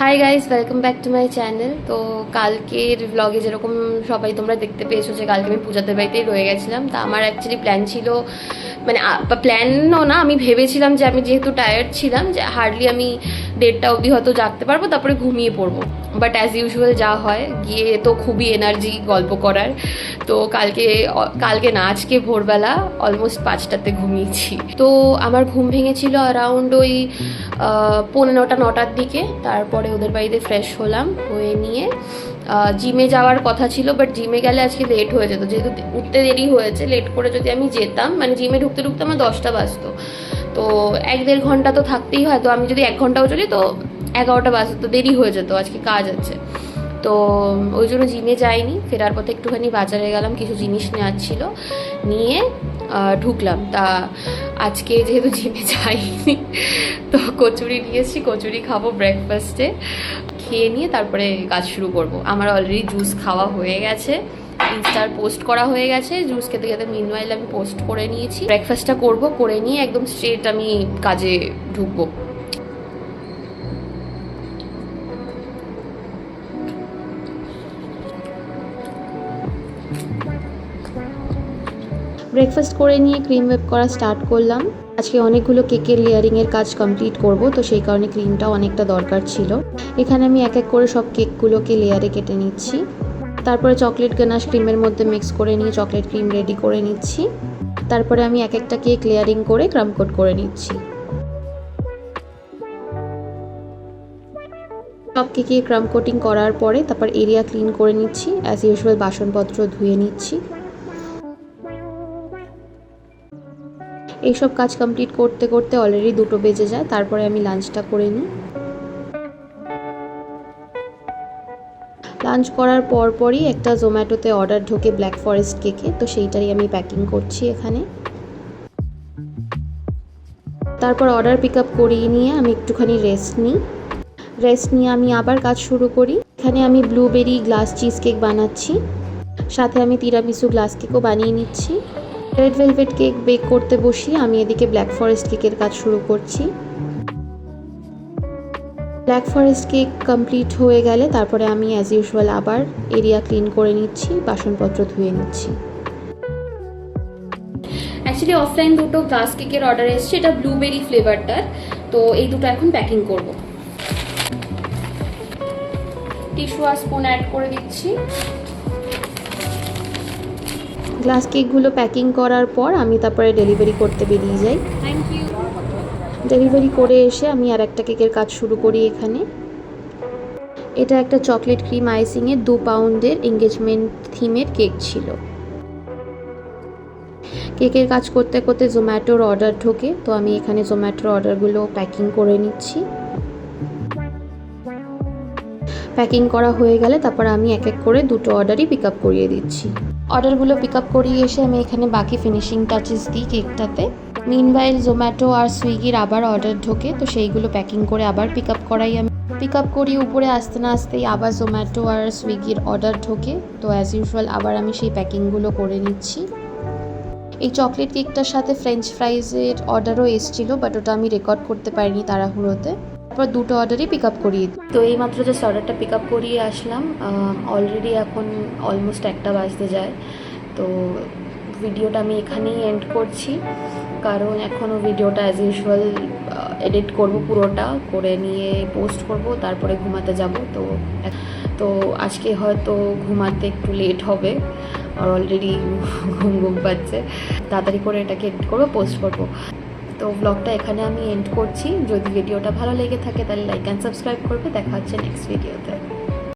Hi guys, welcome back to my channel. তো কালকের ব্লগে যেরকম সবাই তোমরা দেখতে পেয়েছো যে কালকে আমি পূজাদের বাড়িতেই রয়ে গেছিলাম। তা আমার অ্যাকচুয়ালি প্ল্যান ছিল, মানে প্ল্যানও না, আমি ভেবেছিলাম যে আমি যেহেতু টায়ার্ড ছিলাম যে হার্ডলি আমি 1:30 অবধি হয়তো জাগতে পারবো, তারপরে ঘুমিয়ে পড়বো। বাট অ্যাজ ইউজুয়াল যা হয়, গিয়ে তো খুবই এনার্জি গল্প করার। তো কালকে না, আজকে ভোরবেলা অলমোস্ট 5টাতে ঘুমিয়েছি। তো আমার ঘুম ভেঙেছিল অ্যারাউন্ড ওই 9:45-9টার দিকে। তারপরে ওদের বাড়িতে ফ্রেশ হলাম, হয়ে নিয়ে জিমে যাওয়ার কথা ছিল, বাট জিমে গেলে আজকে লেট হয়ে যেত, যেহেতু উঠতে দেরি হয়েছে। লেট করে যদি আমি যেতাম, মানে জিমে ঢুকতে ঢুকতে আমার 10টা বাজতো। তো 1-1.5 ঘন্টা তো থাকতেই হয়, তো আমি যদি 1 ঘন্টাও চলি তো 11টা বাজতো, তো দেরি হয়ে যেত, আজকে কাজ আছে। তো ওই জন্য জিমে যাইনি। ফেরার পথে একটুখানি বাজারে গেলাম, কিছু জিনিস নেওয়ার ছিল, নিয়ে ঢুকলাম। তা আজকে যেহেতু জিমে যাইনি, তো কচুরি নিয়েছি, কচুরি খাবো ব্রেকফাস্টে। খেয়ে নিয়ে তারপরে কাজ শুরু করব। আমার অলরেডি জুস খাওয়া হয়ে গেছে, ইনস্টার পোস্ট করা হয়ে গেছে। জুস খেতে খেতে মিনওয়াইল আমি পোস্ট করে নিয়েছি। ব্রেকফাস্টটা করব, করে নিয়ে একদম স্ট্রেট আমি কাজে ঢুকবো। ব্রেকফাস্ট করে নিয়ে ক্রিম ওয়েপ করা স্টার্ট করলাম। আজকে অনেকগুলো কেকের লেয়ারিংয়ের কাজ কমপ্লিট করব, তো সেই কারণে ক্রিমটাও অনেকটা দরকার ছিল। এখানে আমি এক এক করে সব কেকগুলোকে লেয়ারে কেটে নিচ্ছি। তারপরে চকলেট গানাশ ক্রিমের মধ্যে মিক্স করে নিয়ে চকলেট ক্রিম রেডি করে নিচ্ছি। তারপরে আমি এক একটা কেক লেয়ারিং করে ক্রাম কোট করে নিচ্ছি। সব কেকে ক্রাম কোটিং করার পরে তারপর এরিয়া ক্লিন করে নিচ্ছি। অ্যাজ ইউজুয়াল বাসনপত্র ধুয়ে নিচ্ছি। এইসব কাজ কমপ্লিট করতে করতে অলরেডি 2টো বেজে যায়। তারপরে আমি লাঞ্চটা করে নিই। লাঞ্চ করার পরপরই একটা জোম্যাটোতে অর্ডার ঢোকে ব্ল্যাক ফরেস্ট কেকে, তো সেইটারই আমি প্যাকিং করছি এখানে। তারপর অর্ডার পিক আপ করিয়ে নিয়ে আমি একটুখানি রেস্ট নিয়ে আমি আবার কাজ শুরু করি। এখানে আমি ব্লুবেরি গ্লাস চিজ কেক বানাচ্ছি, সাথে আমি তিরামিসু গ্লাস কেকও বানিয়ে নিচ্ছি। রেড ভেলভেট কেক বেক করতে বসি, আমি এদিকে ব্ল্যাক ফরেস্ট কেকের কাজ শুরু করছি। ব্ল্যাক ফরেস্ট কেক কমপ্লিট হয়ে গেলে তারপরে আমি অ্যাজ ইউজুয়াল আবার এরিয়া ক্লিন করে নিচ্ছি, বাসনপত্র ধুয়ে নিচ্ছি। অ্যাকচুয়ালি অফলাইন 2টো গ্লাস কেকের অর্ডার এসেছে, এটা ব্লুবেরি ফ্লেভারটার। তো এই দুটো এখন প্যাকিং করব। টিস্যু আর স্পুন অ্যাড করে দিচ্ছি। গ্লাস কেকগুলো প্যাকিং করার পর আমি তারপরে ডেলিভারি করতে বেরিয়ে যাই। Thank you. ডেলিভারি করে এসে আমি আর একটা কেকের কাজ শুরু করি এখানে। এটা একটা চকলেট ক্রিম আইসিংয়ের 2 পাউন্ডের এঙ্গেজমেন্ট থিমের কেক ছিল। কেকের কাজ করতে করতে জোম্যাটোর অর্ডার ঢোকে, তো আমি এখানে জোম্যাটোর অর্ডারগুলো প্যাকিং করে নিচ্ছি। প্যাকিং করা হয়ে গেলে তারপর আমি এক এক করে 2টো অর্ডারই পিক আপ করিয়ে দিচ্ছি। অর্ডারগুলো পিক আপ করিয়ে এসে আমি এখানে বাকি ফিনিশিং টাচেস দিই কেকটাতে। মিনওয়াইল জোম্যাটো আর সুইগির আবার অর্ডার ঢোকে, তো সেইগুলো প্যাকিং করে আবার পিক আপ করাই। আমি পিক আপ করি, উপরে আসতে না আসতেই আবার জোম্যাটো আর সুইগির অর্ডার ঢোকে, তো অ্যাজ ইউজুয়াল আবার আমি সেই প্যাকিংগুলো করে নিচ্ছি। এই চকলেট কেকটার সাথে ফ্রেঞ্চ ফ্রাইজের অর্ডারও এসেছিলো, বাট ওটা আমি রেকর্ড করতে পারিনি তাড়াহুড়োতে। তারপর 2টো অর্ডারই পিক আপ করিয়ে দিই। তো এই মাত্র জাস্ট অর্ডারটা পিক আপ করিয়ে আসলাম। অলরেডি এখন অলমোস্ট 1টা বাজতে যায়। তো ভিডিওটা আমি এখানেই এন্ড করছি, কারণ এখনও ভিডিওটা অ্যাজ ইউজুয়াল এডিট করব, পুরোটা করে নিয়ে পোস্ট করব, তারপরে ঘুমাতে যাব। তো আজকে হয়তো ঘুমাতে একটু লেট হবে, আর অলরেডি ঘুম পাচ্ছে। তাড়াতাড়ি করে এটাকে এডিট করবো, পোস্ট করবো। তো ব্লগটা এখানে আমি এন্ড করছি। যদি ভিডিওটা ভালো লেগে থাকে তাহলে লাইক অ্যান্ড সাবস্ক্রাইব করবে। দেখা হচ্ছে নেক্সট ভিডিওতে।